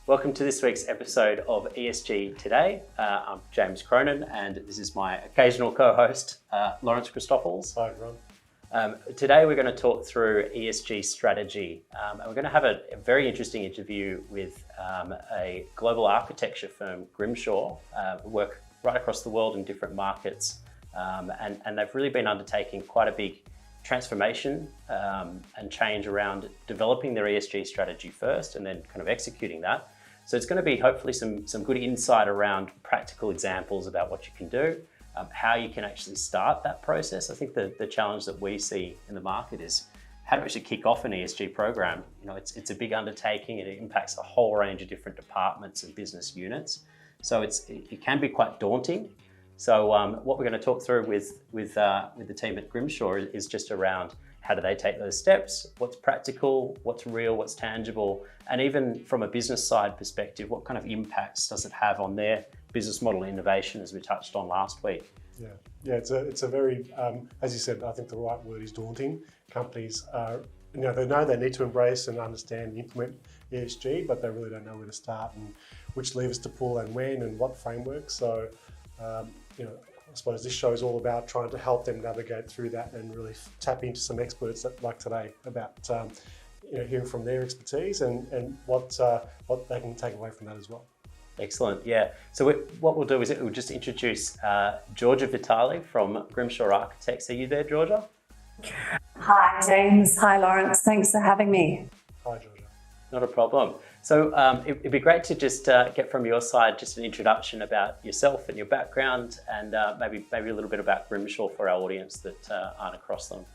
Welcome to this week's episode of ESG Today. I'm James Cronin, and this is my occasional co-host, Lawrence Christoffels. Hi, everyone. Today we're going to talk through ESG strategy, and we're going to have a very interesting interview with a global architecture firm, Grimshaw, who work right across the world in different markets, and they've really been undertaking quite a big transformation and change around developing their ESG strategy first and then kind of executing that. So it's going to be hopefully some good insight around practical examples about what you can do, how you can actually start that process. I think the challenge that we see in the market is how to actually kick off an ESG program. You know, it's a big undertaking and it impacts a whole range of different departments and business units. So it can be quite daunting. So what we're going to talk through with the team at Grimshaw is just around how do they take those steps, what's practical, what's real, what's tangible, and even from a business side perspective, what kind of impacts does it have on their business model innovation, as we touched on last week. Yeah, it's a very, as you said, I think the right word is daunting. Companies are, they know they need to embrace and understand and implement ESG, but they really don't know where to start and which levers to pull and when and what frameworks. So, I suppose this show is all about trying to help them navigate through that and really tap into some experts like today about hearing from their expertise and what they can take away from that as well. Excellent, yeah. So what we'll do is we'll just introduce Georgia Vitale from Grimshaw Architects. Are you there, Georgia? Hi, James. Hi, Lawrence. Thanks for having me. Hi, Georgia. Not a problem. So it'd be great to just get from your side just an introduction about yourself and your background, and maybe a little bit about Grimshaw for our audience that aren't across them.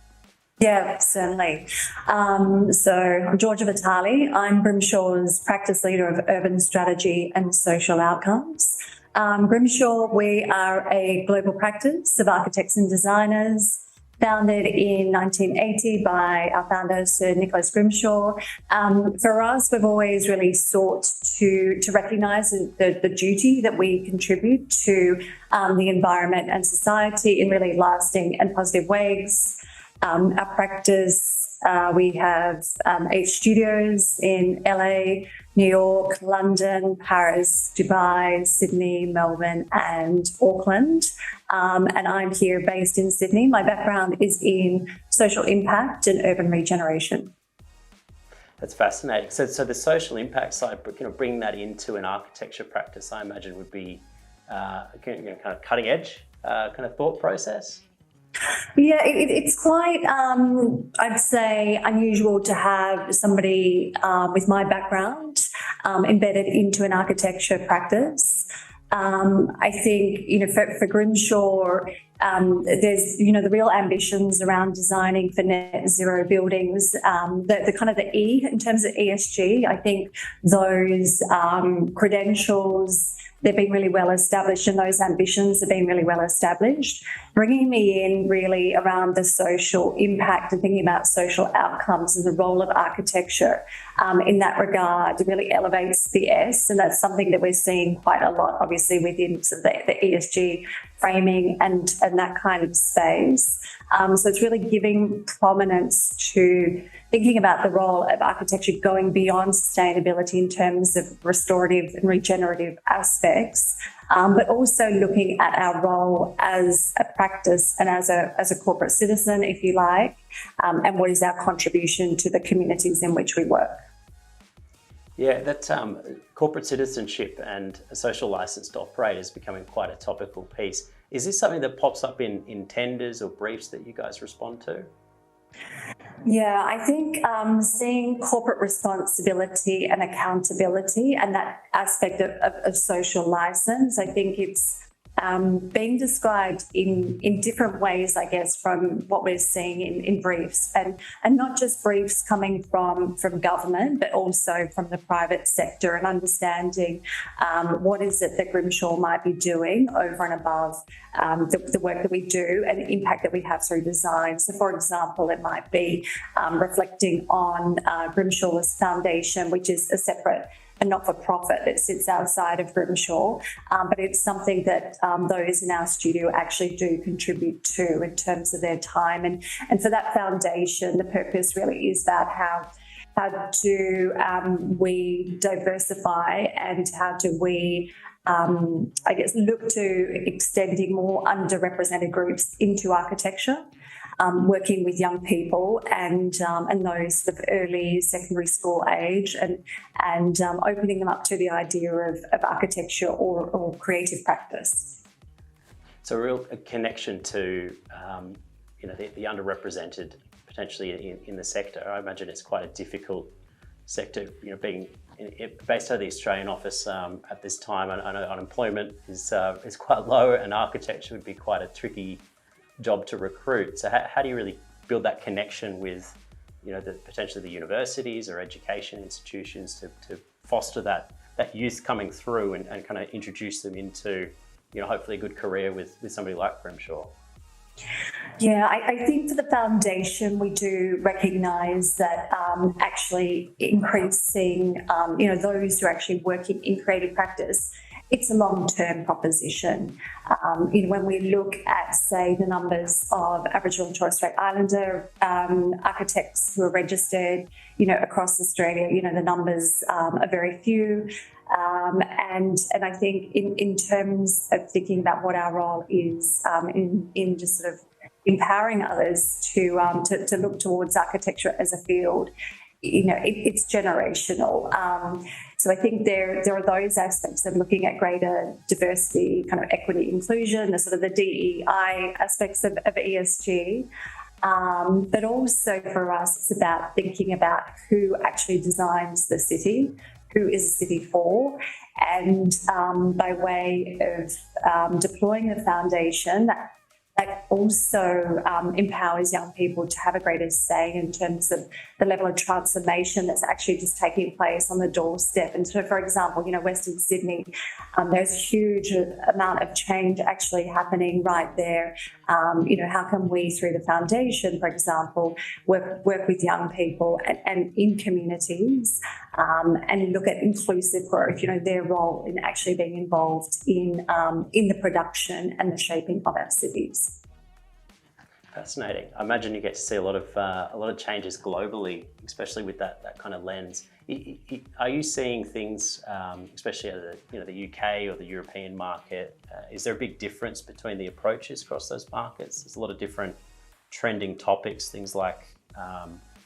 Yeah, certainly. So I'm Georgia Vitale. I'm Grimshaw's practice leader of urban strategy and social outcomes. Grimshaw, we are a global practice of architects and designers, founded in 1980 by our founder, Sir Nicholas Grimshaw. For us, we've always really sought to recognise the duty that we contribute to the environment and society in really lasting and positive ways. Our practice, we have 8 studios in LA, New York, London, Paris, Dubai, Sydney, Melbourne, and Auckland. And I'm here based in Sydney. My background is in social impact and urban regeneration. That's fascinating. So the social impact side, bringing that into an architecture practice, I imagine would be kind of cutting edge kind of thought process. Yeah, it's quite, I'd say, unusual to have somebody with my background embedded into an architecture practice. I think, for Grimshaw, there's, the real ambitions around designing for net zero buildings, the kind of the E in terms of ESG. I think those credentials, they've been really well established, and those ambitions have been really well established. Bringing me in really around the social impact and thinking about social outcomes and the role of architecture in that regard really elevates the S, and that's something that we're seeing quite a lot, obviously, within sort of the ESG framing and that kind of space. So it's really giving prominence to thinking about the role of architecture going beyond sustainability in terms of restorative and regenerative aspects, but also looking at our role as a practice and as a corporate citizen, if you like, and what is our contribution to the communities in which we work. Yeah, that corporate citizenship and a social licence to operate is becoming quite a topical piece. Is this something that pops up in tenders or briefs that you guys respond to? Yeah, I think seeing corporate responsibility and accountability and that aspect of social licence, I think it's being described in different ways, I guess, from what we're seeing in briefs, and not just briefs coming from government, but also from the private sector, and understanding what is it that Grimshaw might be doing over and above the work that we do and the impact that we have through design. So, for example, it might be reflecting on Grimshaw's foundation, which is a separate a not-for-profit that sits outside of Grimshaw, but it's something that those in our studio actually do contribute to in terms of their time. And for that foundation, the purpose really is about how how do we diversify, and how do we, look to extending more underrepresented groups into architecture, working with young people and those sort of early secondary school age, and opening them up to the idea of architecture or creative practice. So a real connection to the underrepresented potentially in the sector. I imagine it's quite a difficult sector, being based out of the Australian office at this time. I know unemployment is quite low, and architecture would be quite a tricky job to recruit. So how do you really build that connection with, potentially the universities or education institutions to foster that youth coming through and kind of introduce them into, hopefully a good career with somebody like Grimshaw? Yeah, I think for the foundation, we do recognise that actually increasing, those who are actually working in creative practice, it's a long-term proposition. When we look at, say, the numbers of Aboriginal and Torres Strait Islander architects who are registered, across Australia, the numbers are very few. And I think in terms of thinking about what our role is in just sort of empowering others to look towards architecture as a field, it's generational. So I think there are those aspects of looking at greater diversity, kind of equity, inclusion, the sort of the DEI aspects of ESG. But also for us, it's about thinking about who actually designs the city, who is the city for, and by way of deploying a foundation that also empowers young people to have a greater say in terms of the level of transformation that's actually just taking place on the doorstep. And so, for example, Western Sydney, there's a huge amount of change actually happening right there. How can we, through the foundation, for example, work with young people and in communities and look at inclusive growth, their role in actually being involved in the production and the shaping of our cities. Fascinating. I imagine you get to see a lot of changes globally, especially with that kind of lens. Are you seeing things, especially at the UK or the European market? Is there a big difference between the approaches across those markets? There's a lot of different trending topics, things like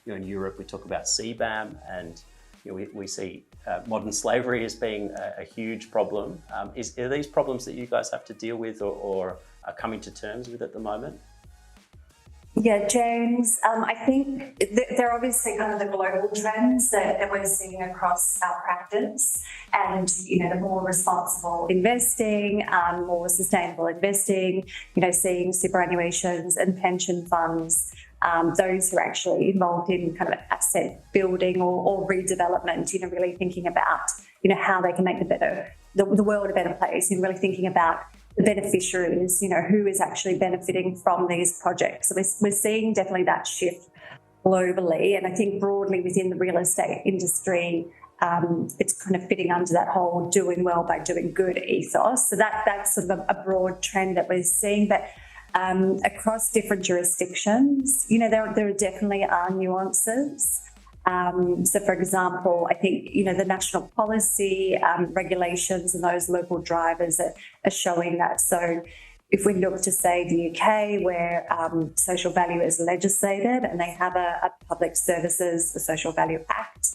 in Europe we talk about CBAM, and we see modern slavery as being a huge problem. Are these problems that you guys have to deal with or are coming to terms with at the moment? Yeah, James, I think they're obviously kind of the global trends that we're seeing across our practice, and, the more responsible investing, more sustainable investing, seeing superannuations and pension funds, those who are actually involved in kind of asset building or redevelopment, really thinking about, how they can make the world a better place, and really thinking about the beneficiaries, who is actually benefiting from these projects. So we're seeing definitely that shift globally. And I think broadly within the real estate industry, it's kind of fitting under that whole doing well by doing good ethos. So that's sort of a broad trend that we're seeing. But across different jurisdictions, there definitely are nuances. So, for example, I think, the national policy regulations and those local drivers are showing that. So if we look to, say, the UK, where social value is legislated and they have a Public Services, the Social Value Act,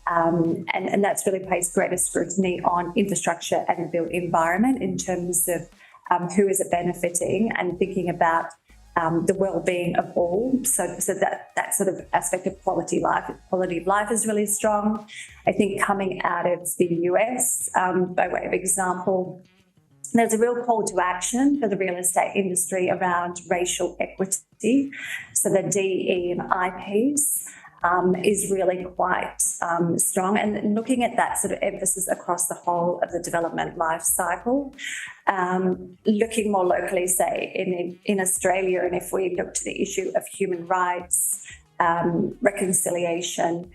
and that's really placed greater scrutiny on infrastructure and the built environment in terms of who is it benefiting, and thinking about the well-being of all. So that sort of aspect of quality of life is really strong. I think coming out of the US, by way of example, there's a real call to action for the real estate industry around racial equity. So the DE&I piece is really quite strong, and looking at that sort of emphasis across the whole of the development life cycle. Looking more locally, say in Australia, and if we look to the issue of human rights, reconciliation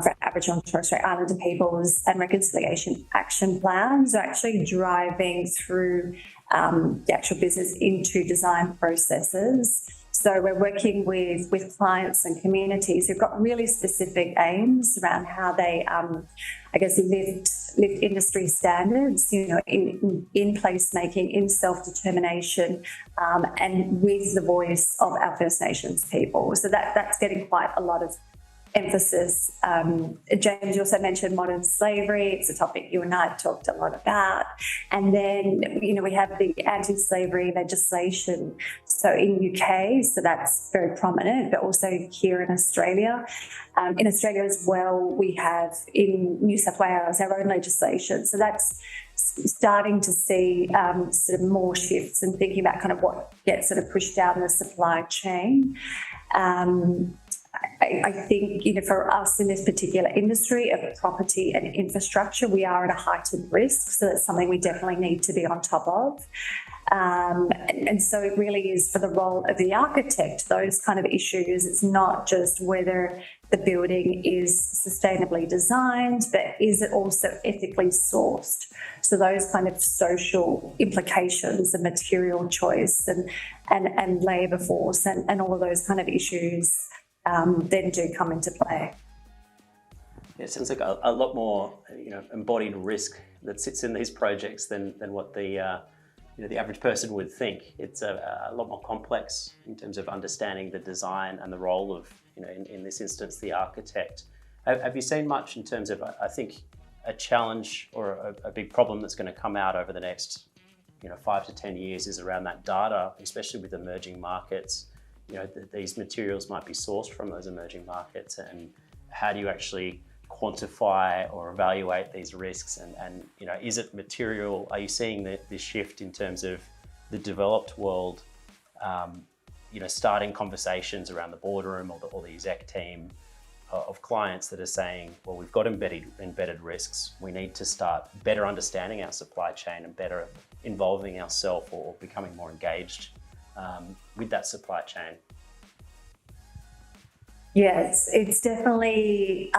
for Aboriginal and Torres Strait Islander peoples, and reconciliation action plans are actually driving through the actual business into design processes. So we're working with clients and communities who've got really specific aims around how they, lift industry standards, in placemaking, in self-determination, and with the voice of our First Nations people. So that's getting quite a lot of emphasis. James, you also mentioned modern slavery. It's a topic you and I have talked a lot about. And then, we have the anti-slavery legislation. So in UK, so that's very prominent, but also here in Australia. In Australia as well, we have in New South Wales our own legislation. So that's starting to see sort of more shifts and thinking about kind of what gets sort of pushed down the supply chain. I think, for us in this particular industry of property and infrastructure, we are at a heightened risk. So that's something we definitely need to be on top of. And so it really is for the role of the architect, those kind of issues. It's not just whether the building is sustainably designed, but is it also ethically sourced? So those kind of social implications of material choice and labour force and all of those kind of issues then do come into play. Yeah, it sounds like a lot more, embodied risk that sits in these projects than what the average person would think. It's a lot more complex in terms of understanding the design and the role of, in this instance, the architect. Have you seen much in terms of, I think, a challenge or a big problem that's going to come out over the next, 5 to 10 years is around that data, especially with emerging markets. These materials might be sourced from those emerging markets, and how do you actually quantify or evaluate these risks? And is it material? Are you seeing this shift in terms of the developed world, starting conversations around the boardroom or the exec team of clients that are saying, well, we've got embedded risks. We need to start better understanding our supply chain and better involving ourselves or becoming more engaged with that supply chain? Yes, it's definitely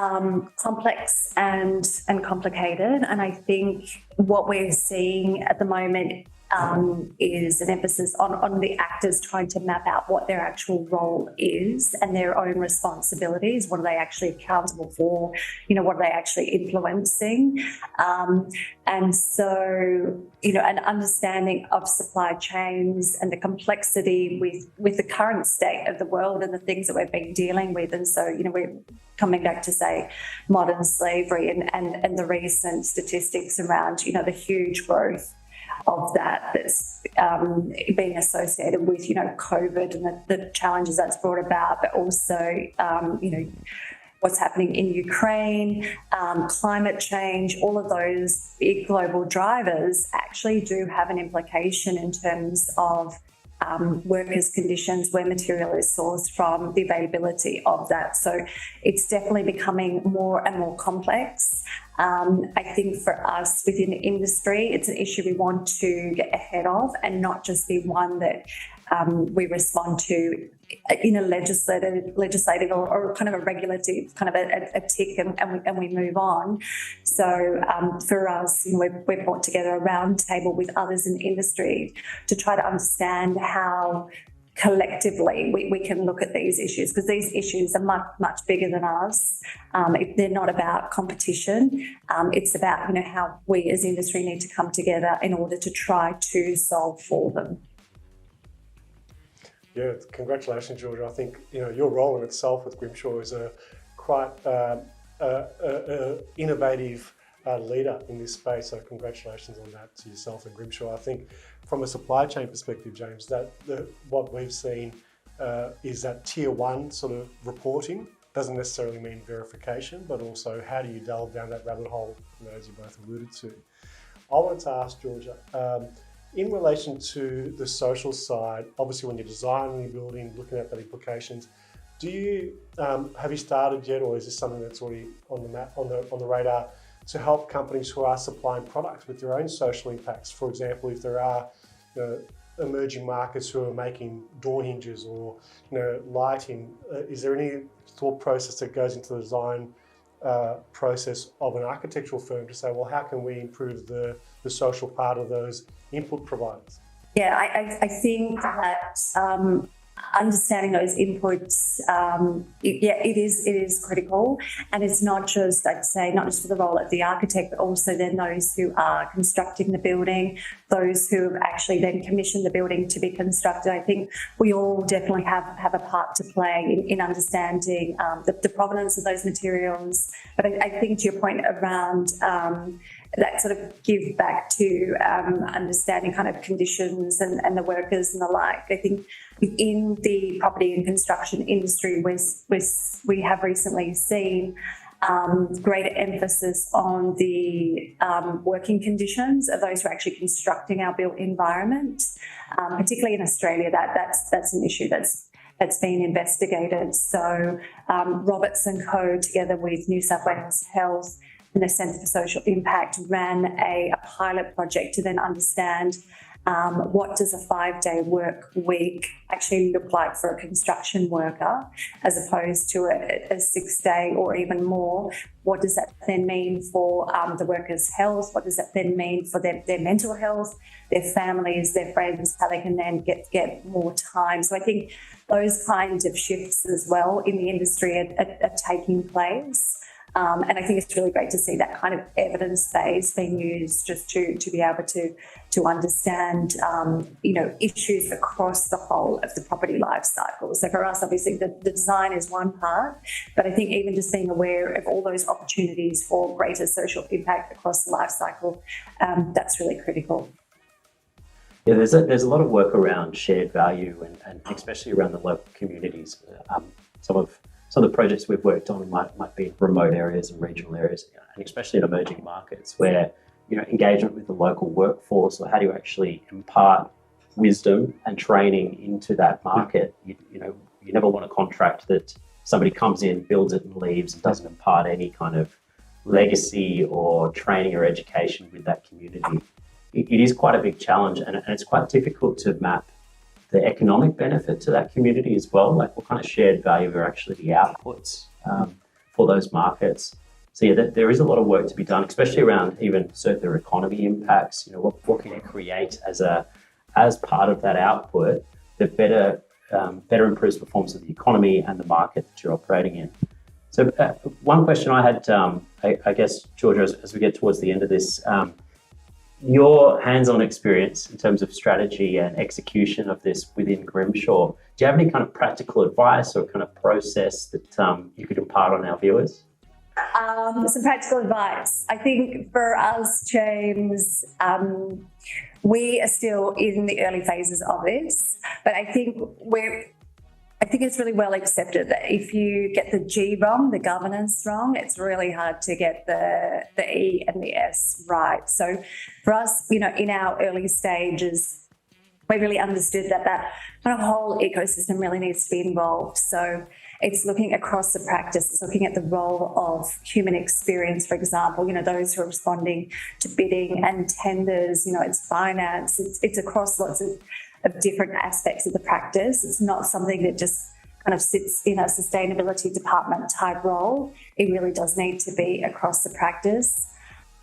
complex and complicated. And I think what we're seeing at the moment is an emphasis on the actors trying to map out what their actual role is and their own responsibilities. What are they actually accountable for? What are they actually influencing? And so, an understanding of supply chains and the complexity with the current state of the world and the things that we've been dealing with. And so, we're coming back to, say, modern slavery and the recent statistics around, the huge growth of that's being associated with, COVID and the challenges that's brought about, but also, what's happening in Ukraine, climate change, all of those big global drivers actually do have an implication in terms of workers' conditions, where material is sourced from, the availability of that. So it's definitely becoming more and more complex. I think for us within the industry, it's an issue we want to get ahead of and not just be one that we respond to in a legislative or kind of a regulative kind of a tick and we move on. So for us, we've brought together a round table with others in the industry to try to understand how collectively we can look at these issues, because these issues are much, much bigger than us. They're not about competition. It's about how we as industry need to come together in order to try to solve for them. Yeah, congratulations, Georgia. I think your role in itself with Grimshaw is a quite innovative leader in this space. So congratulations on that to yourself and Grimshaw. I think from a supply chain perspective, James, that what we've seen is that tier one sort of reporting doesn't necessarily mean verification, but also how do you delve down that rabbit hole, as you both alluded to. I wanted to ask Georgia, in relation to the social side, obviously when you're designing a building, looking at the implications, do you have you started yet, or is this something that's already on the map, on the radar, to help companies who are supplying products with their own social impacts? For example, if there are emerging markets who are making door hinges or lighting, is there any thought process that goes into the design process of an architectural firm to say, well, how can we improve the social part of those input providers? Yeah, I think that understanding those inputs, it is critical. And it's not just, I'd say, not just for the role of the architect, but also then those who are constructing the building, those who have actually then commissioned the building to be constructed. I think we all definitely have a part to play in understanding the provenance of those materials. But I think to your point around that sort of give back to understanding kind of conditions and the workers and the like. I think in the property and construction industry, we have recently seen greater emphasis on the working conditions of those who are actually constructing our built environment, particularly in Australia. That's an issue that's been investigated. So Roberts and Co, together with New South Wales Health and the Centre for Social Impact, ran a pilot project to then understand what does a 5-day work week actually look like for a construction worker as opposed to a 6-day or even more. What does that then mean for the workers' health? What does that then mean for their mental health, their families, their friends, how they can then get more time? So I think those kinds of shifts as well in the industry are taking place. And I think it's really great to see that kind of evidence base being used just to be able to understand, issues across the whole of the property life cycle. So for us, obviously, the design is one part, but I think even just being aware of all those opportunities for greater social impact across the life cycle, that's really critical. Yeah, there's a lot of work around shared value and especially around the local communities. Some of the projects we've worked on might be in remote areas and regional areas, and especially in emerging markets where, engagement with the local workforce, or how do you actually impart wisdom and training into that market. You never want a contract that somebody comes in, builds it and leaves and doesn't impart any kind of legacy or training or education with that community. It is quite a big challenge, and it's quite difficult to map the economic benefit to that community as well, like what kind of shared value are actually the outputs for those markets. So yeah, there is a lot of work to be done, especially around even circular economy impacts. What can you create as part of that output that better improves performance of the economy and the market that you're operating in. So one question I had, I guess, Georgia, as we get towards the end of this, your hands-on experience in terms of strategy and execution of this within Grimshaw, do you have any kind of practical advice or kind of process that you could impart on our viewers? Some practical advice. I think for us, James, we are still in the early phases of this, but I think it's really well accepted that if you get the G wrong, the governance wrong, it's really hard to get the E and the S right. So for us, in our early stages, we really understood that kind of whole ecosystem really needs to be involved. So it's looking across the practice, it's looking at the role of human experience, for example, those who are responding to bidding and tenders, it's finance, it's across lots of different aspects of the practice. It's not something that just kind of sits in a sustainability department type role. It really does need to be across the practice.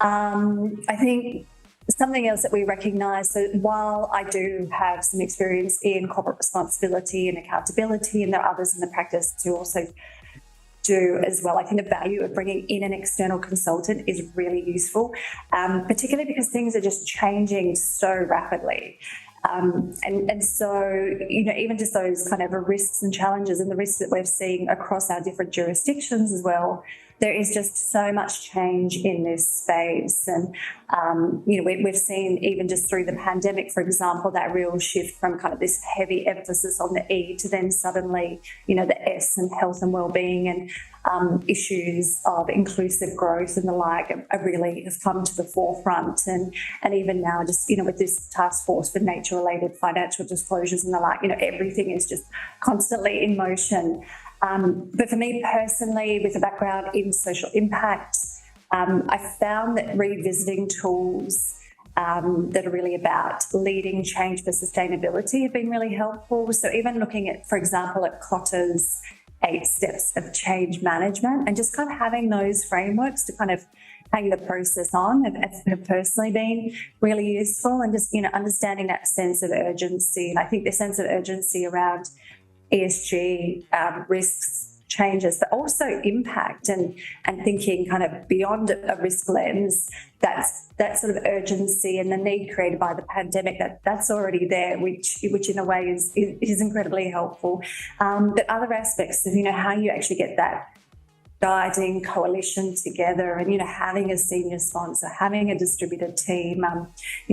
I think something else that we recognise, so while I do have some experience in corporate responsibility and accountability, and there are others in the practice who also do as well, I think the value of bringing in an external consultant is really useful, particularly because things are just changing so rapidly. And so, even just those kind of risks and challenges and the risks that we're seeing across our different jurisdictions as well, there is just so much change in this space. And, we've seen even just through the pandemic, for example, that real shift from kind of this heavy emphasis on the E to then suddenly, the S and health and wellbeing and issues of inclusive growth and the like are really have come to the forefront. And even now, just, with this task force for nature-related financial disclosures and the like, everything is just constantly in motion. But for me personally, with a background in social impact, I found that revisiting tools that are really about leading change for sustainability have been really helpful. So even looking at, for example, at Cotter's 8 steps of change management and just kind of having those frameworks to kind of hang the process on have personally been really useful, and just, understanding that sense of urgency. And I think the sense of urgency around ESG risks, changes, but also impact and thinking kind of beyond a risk lens. That sort of urgency and the need created by the pandemic, that's already there, which in a way is incredibly helpful. But other aspects of, how you actually get that guiding coalition together and, having a senior sponsor, having a distributed team,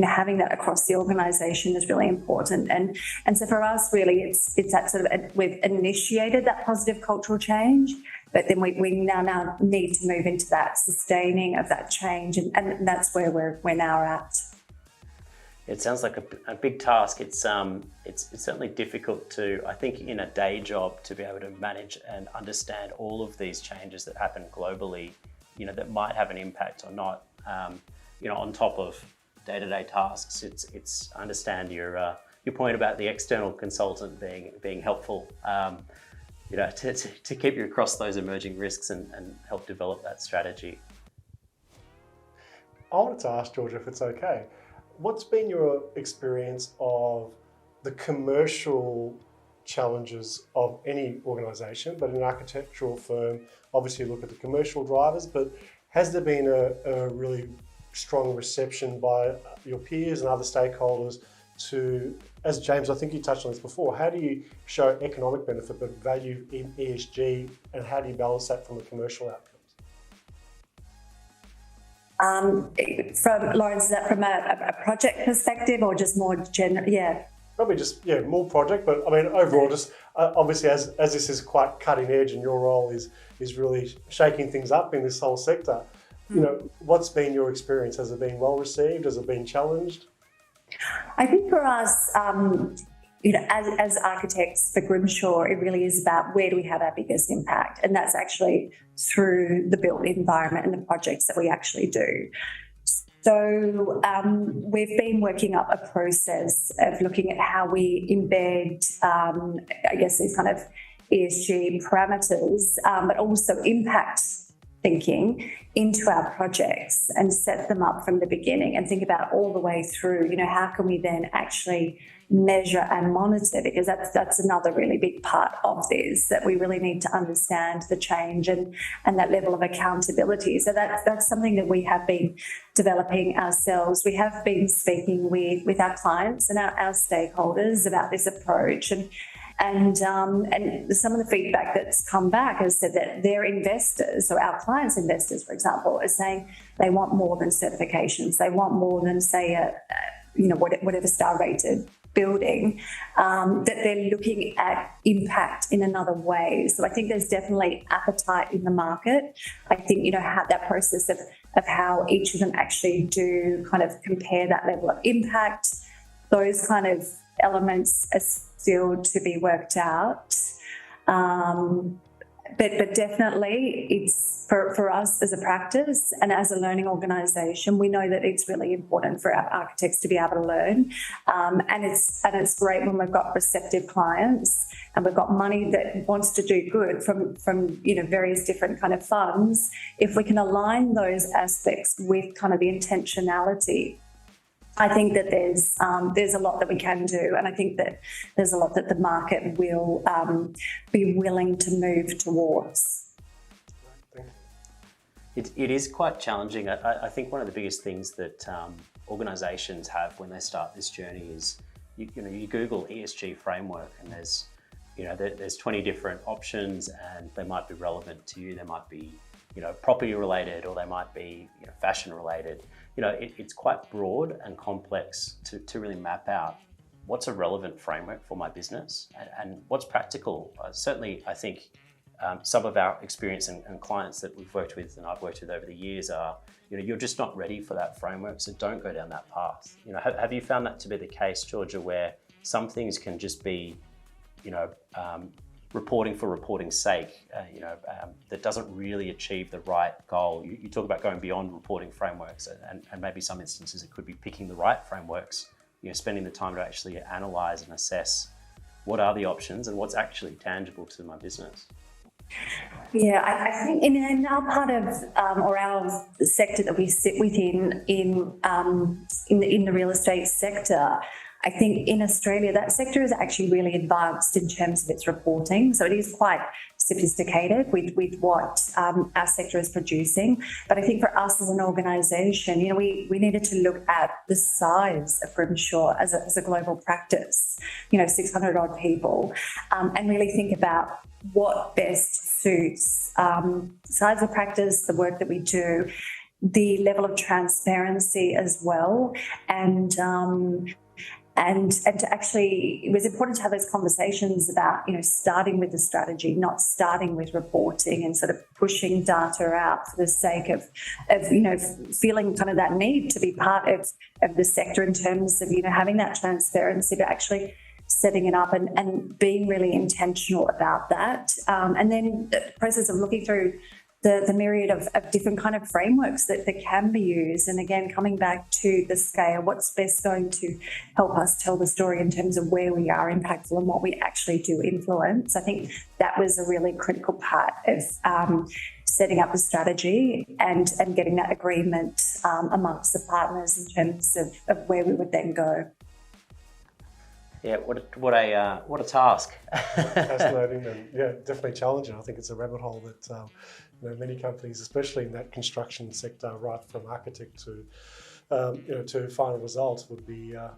having that across the organisation is really important. And so for us, really, it's that sort of, we've initiated that positive cultural change, but then we now need to move into that sustaining of that change. And that's where we're now at. It sounds like a big task. It's certainly difficult to, I think, in a day job, to be able to manage and understand all of these changes that happen globally, that might have an impact or not. On top of day-to-day tasks, I understand your point about the external consultant being helpful, to keep you across those emerging risks and help develop that strategy. I wanted to ask Georgia, if it's okay, what's been your experience of the commercial challenges of any organisation, but in an architectural firm, obviously you look at the commercial drivers, but has there been a really strong reception by your peers and other stakeholders to, as James, I think you touched on this before, how do you show economic benefit but value in ESG, and how do you balance that from a commercial outcome? From Lawrence, is that from a project perspective or just more general? Yeah. Probably just, more project, but I mean, overall, just obviously as this is quite cutting edge and your role is really shaking things up in this whole sector, what's been your experience? Has it been well received? Has it been challenged? I think for us, as architects for Grimshaw, it really is about where do we have our biggest impact, and that's actually through the built environment and the projects that we actually do. So we've been working up a process of looking at how we embed, these kind of ESG parameters, but also impact thinking into our projects and set them up from the beginning and think about all the way through, how can we then actually measure and monitor, because that's another really big part of this, that we really need to understand the change and that level of accountability. So that's something that we have been developing ourselves. We have been speaking with our clients and our stakeholders about this approach, and some of the feedback that's come back has said that their investors, so our clients' investors, for example, are saying they want more than certifications. They want more than, say, whatever star rated building, that they're looking at impact in another way. So I think there's definitely appetite in the market. I think, how that process of how each of them actually do kind of compare that level of impact, those kind of elements are still to be worked out. But definitely it's for us as a practice and as a learning organisation, we know that it's really important for our architects to be able to learn. And it's great when we've got receptive clients and we've got money that wants to do good from various different kind of funds. If we can align those aspects with kind of the intentionality, I think that there's a lot that we can do, and I think that there's a lot that the market will be willing to move towards. It is quite challenging. I think one of the biggest things that organisations have when they start this journey is, you Google ESG framework and there's 20 different options, and they might be relevant to you. They might be property related, or they might be fashion related. It's quite broad and complex to really map out what's a relevant framework for my business and what's practical. Certainly, I think some of our experience and clients that we've worked with and I've worked with over the years are, you're just not ready for that framework, so don't go down that path. Have you found that to be the case, Georgia, where some things can just be, reporting for reporting's sake, that doesn't really achieve the right goal? You talk about going beyond reporting frameworks, and maybe some instances it could be picking the right frameworks, spending the time to actually analyse and assess what are the options and what's actually tangible to my business. Yeah, I think in our part of or our sector that we sit within in the real estate sector, I think in Australia, that sector is actually really advanced in terms of its reporting. So it is quite sophisticated with what our sector is producing. But I think for us as an organisation, we needed to look at the size of Grimshaw as a global practice, 600 odd people, and really think about what best suits size of practice, the work that we do, the level of transparency as well, and to actually, it was important to have those conversations about, starting with the strategy, not starting with reporting and sort of pushing data out for the sake of feeling kind of that need to be part of the sector in terms of, having that transparency, but actually setting it up and being really intentional about that. And then the process of looking through the myriad of different kind of frameworks that can be used. And again, coming back to the scale, what's best going to help us tell the story in terms of where we are impactful and what we actually do influence. I think that was a really critical part of setting up the strategy and getting that agreement amongst the partners in terms of where we would then go. Yeah, what a task. Fascinating and definitely challenging. I think it's a rabbit hole that many companies, especially in that construction sector, right from architect to final result, would be a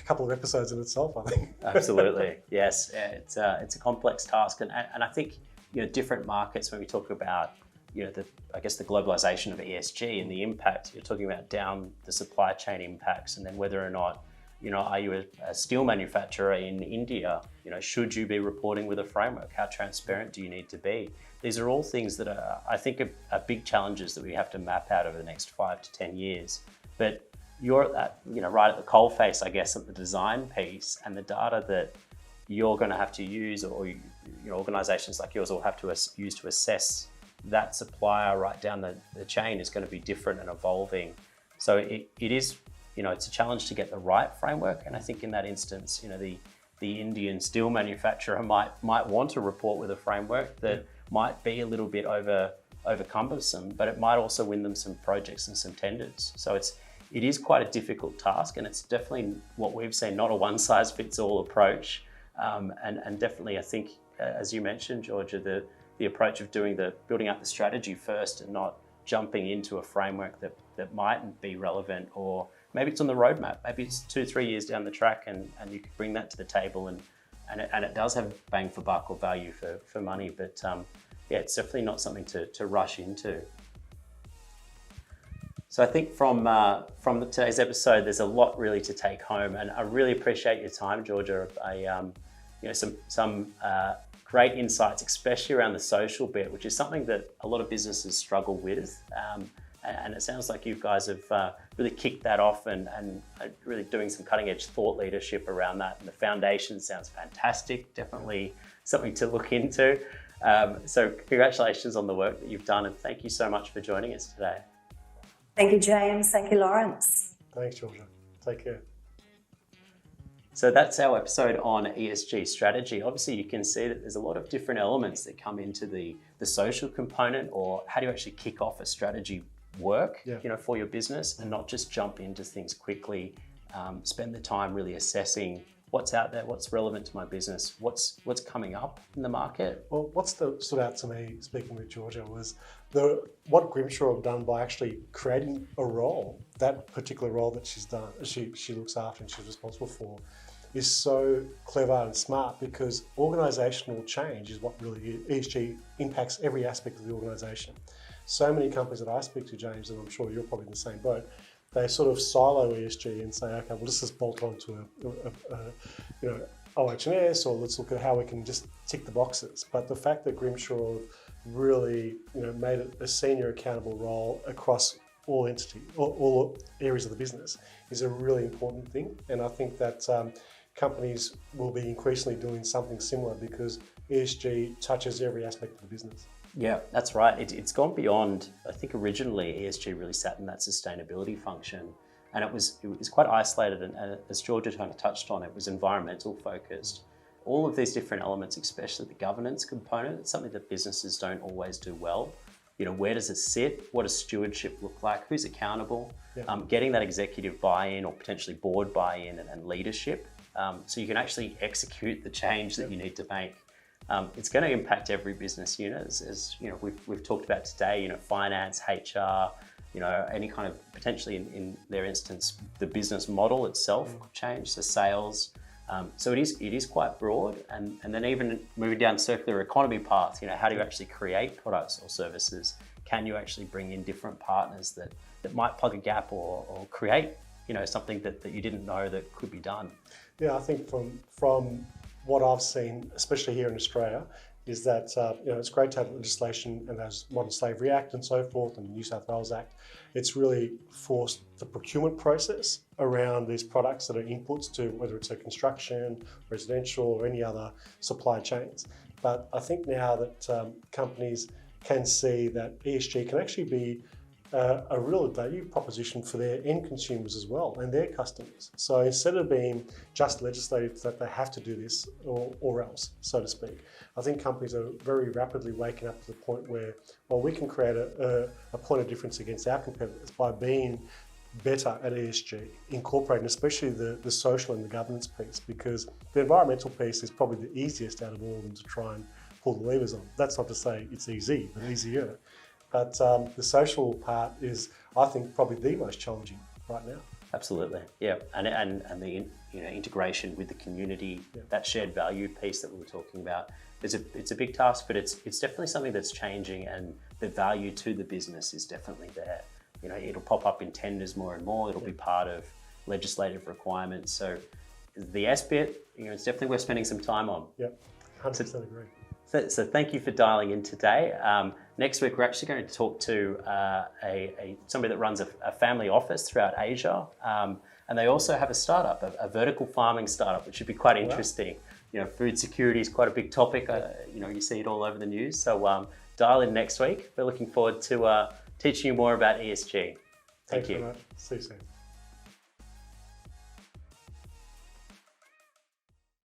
couple of episodes in itself, I think. Absolutely, yes. It's a complex task, and I think different markets, when we talk about the globalization of ESG and the impact, you're talking about down the supply chain impacts, and then whether or not are you a steel manufacturer in India? Should you be reporting with a framework? How transparent do you need to be? These are all things that I think are big challenges that we have to map out over the next 5 to 10 years. But you're at that, right at the coalface, I guess, of the design piece, and the data that you're going to have to use, or organisations like yours will have to use to assess that supplier right down the chain is going to be different and evolving. So it is. It's a challenge to get the right framework, and I think in that instance, the Indian steel manufacturer might want to report with a framework that might be a little bit over cumbersome, but it might also win them some projects and some tenders. So it is quite a difficult task, and it's definitely what we've seen, not a one-size-fits-all approach, and definitely I think, as you mentioned, Georgia, the approach of building up the strategy first and not jumping into a framework that mightn't be relevant, or maybe it's on the roadmap, maybe it's 2-3 years down the track, and you could bring that to the table, and it does have bang for buck or value for money, but it's definitely not something to rush into. So I think from today's episode, there's a lot really to take home, and I really appreciate your time, Georgia. Some great insights, especially around the social bit, which is something that a lot of businesses struggle with. And it sounds like you guys have really kicked that off and really doing some cutting edge thought leadership around that. And the foundation sounds fantastic, definitely something to look into. So congratulations on the work that you've done, and thank you so much for joining us today. Thank you, James. Thank you, Lawrence. Thanks, Georgia. Take care. So that's our episode on ESG strategy. Obviously, you can see that there's a lot of different elements that come into the social component, or how do you actually kick off a strategy work, for your business, and not just jump into things quickly. Spend the time really assessing what's out there, what's relevant to my business, what's coming up in the market. Well, what stood out to me, speaking with Georgia, was what Grimshaw have done by actually creating a role. That particular role that she's done, she looks after and she's responsible for, is so clever and smart, because organisational change is what really ESG impacts every aspect of the organisation. So many companies that I speak to, James, and I'm sure you're probably in the same boat, they sort of silo ESG and say, okay, well, let's just bolt on to OH&S, or let's look at how we can just tick the boxes. But the fact that Grimshaw really made it a senior accountable role across all entities, all areas of the business, is a really important thing. And I think that companies will be increasingly doing something similar, because ESG touches every aspect of the business. Yeah, that's right. It's gone beyond. I think originally ESG really sat in that sustainability function, and it was quite isolated. And as Georgia kind of touched on, it was environmental focused. All of these different elements, especially the governance component, it's something that businesses don't always do well. where does it sit? What does stewardship look like? Who's accountable? Yeah. Getting that executive buy-in or potentially board buy-in and leadership, so you can actually execute the change that you need to make. It's going to impact every business unit, as we've talked about today. Finance, HR, any kind of potentially in their instance, the business model itself could change. So sales. So it is quite broad, and then even moving down the circular economy path. How do you actually create products or services? Can you actually bring in different partners that might plug a gap or create something that you didn't know that could be done? Yeah, I think from what I've seen, especially here in Australia, is that it's great to have legislation and those Modern Slavery Act and so forth, and the New South Wales Act. It's really forced the procurement process around these products that are inputs to whether it's a construction, residential, or any other supply chains. But I think now that companies can see that ESG can actually be a real value proposition for their end consumers as well and their customers. So instead of being just legislative that they have to do this or else, so to speak, I think companies are very rapidly waking up to the point where, well, we can create a point of difference against our competitors by being better at ESG, incorporating especially the social and the governance piece, because the environmental piece is probably the easiest out of all of them to try and pull the levers on. That's not to say it's easy, but easier. But the social part is, I think, probably the most challenging right now. Absolutely, yeah, and the integration with the community, that shared value piece that we were talking about. It's a big task, but it's definitely something that's changing, and the value to the business is definitely there. It'll pop up in tenders more and more. It'll be part of legislative requirements. So the S bit, it's definitely worth spending some time on. Yep, 100% agree. So thank you for dialing in today. Next week, we're actually going to talk to somebody that runs a family office throughout Asia. And they also have a startup, a vertical farming startup, which should be quite interesting. Food security is quite a big topic. You see it all over the news. So dial in next week. We're looking forward to teaching you more about ESG. Thank you. Thanks very much. See you soon.